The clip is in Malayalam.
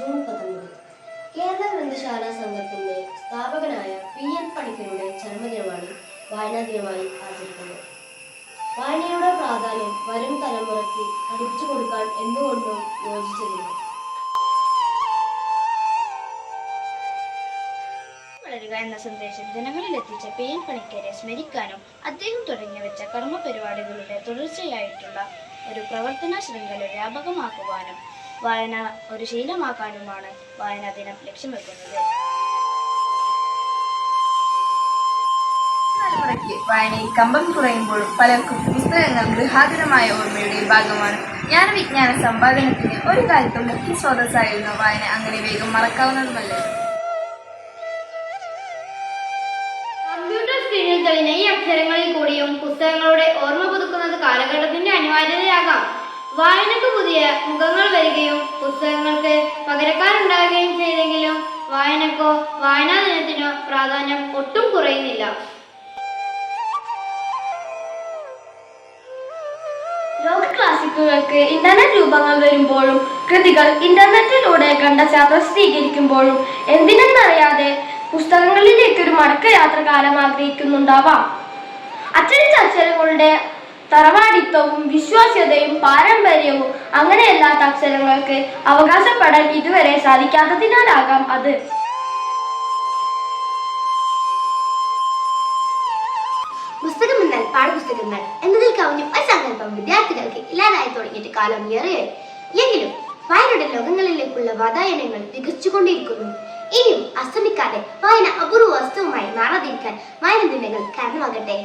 ജൂൺ 19 കേരള ഗ്രന്ഥശാല സംഘത്തിന്റെ സ്ഥാപകനായ PN പണിക്കരുടെ ജന്മദിനമാണ് വായനാ ദിനമായി ആചരിക്കുന്നത്. വായനയുടെ പ്രാധാന്യം വരും തലമുറയ്ക്ക് പഠിപ്പിച്ചു കൊടുക്കാൻ എന്തുകൊണ്ടും യോജിച്ചതില്ല. വളരുക എന്ന സന്ദേശം ജനങ്ങളിൽ എത്തിച്ച PN പണിക്കരെ സ്മരിക്കാനും അദ്ദേഹം തുടങ്ങി വെച്ച കർമ്മ പരിപാടികളുടെ തുടർച്ചയായിട്ടുള്ള ഒരു പ്രവർത്തന ശൃംഖല വ്യാപകമാക്കുവാനും വായന ഒരു ശീലമാക്കാനുമാണ് വായനാ ദിനം ലക്ഷ്യം വെക്കുന്നത്. തലമുറയ്ക്ക് വായനയിൽ കമ്പം കുറയുമ്പോഴും പലർക്കും പുസ്തകങ്ങൾ ഗൃഹാതുരമായ ഓർമ്മയുടെ ഭാഗമാണ്. ജ്ഞാനവിജ്ഞാന സമ്പാദനത്തിന് ഒരു കാലത്തും മുഖ്യ സ്രോതസ്സായിരുന്ന വായന അങ്ങനെ വേഗം മറക്കാവുന്നതുമല്ല. കമ്പ്യൂട്ടർ സ്ക്രീനിൽ തെളിഞ്ഞ ഈ അക്ഷരങ്ങളിൽ കൂടിയും പുസ്തകങ്ങളുടെ ഓർമ്മ പുതുക്കുന്നത് കാലഘട്ടത്തിന്റെ അനിവാര്യതയാകാം. വായനക്ക് പുതിയ മുഖങ്ങൾ വരികയും പുസ്തകങ്ങൾക്ക് പകരക്കാരുണ്ടാവുകയും ചെയ്തെങ്കിലും വായനക്കോ വായനാ ദിനത്തിനോ പ്രാധാന്യം ഒട്ടും കുറയുന്നില്ല. ലോക ക്ലാസിക്കുകൾക്ക് ഇന്റർനെറ്റ് രൂപങ്ങൾ വരുമ്പോഴും കൃതികൾ ഇന്റർനെറ്റിലൂടെ കണ്ടെത്തി പ്രസിദ്ധീകരിക്കുമ്പോഴും എന്തിനെന്നറിയാതെ പുസ്തകങ്ങളിലേക്ക് ഒരു മടക്കയാത്ര കാലം ആഗ്രഹിക്കുന്നുണ്ടാവാം. അച്ചടിച്ച അക്ഷരങ്ങളുടെ തറവാടിത്വവും വിശ്വാസ്യതയും പാരമ്പര്യവും അങ്ങനെയല്ലാത്ത അക്ഷരങ്ങൾക്ക് അവകാശപ്പെടാൻ ഇതുവരെ സാധിക്കാത്തതിനാലാകാം അത്. പുസ്തകം എന്നാൽ പാഠപുസ്തകങ്ങൾ എന്നതിൽ കവിഞ്ഞും ഒരു സങ്കല്പം വിദ്യാർത്ഥികൾക്ക് ഇല്ലാതായി തുടങ്ങിയിട്ട് കാലം ഏറെയായി. എങ്കിലും വായനയുടെ ലോകങ്ങളിലേക്കുള്ള വാതായനങ്ങൾ വികസിച്ചുകൊണ്ടിരിക്കുന്നു. ഇനിയും അസ്തമിക്കാതെ വായന അപൂർവ വസ്തുവുമായി മാറാതിരിക്കാൻ വായന ദിനങ്ങൾ കാരണമാകട്ടെ.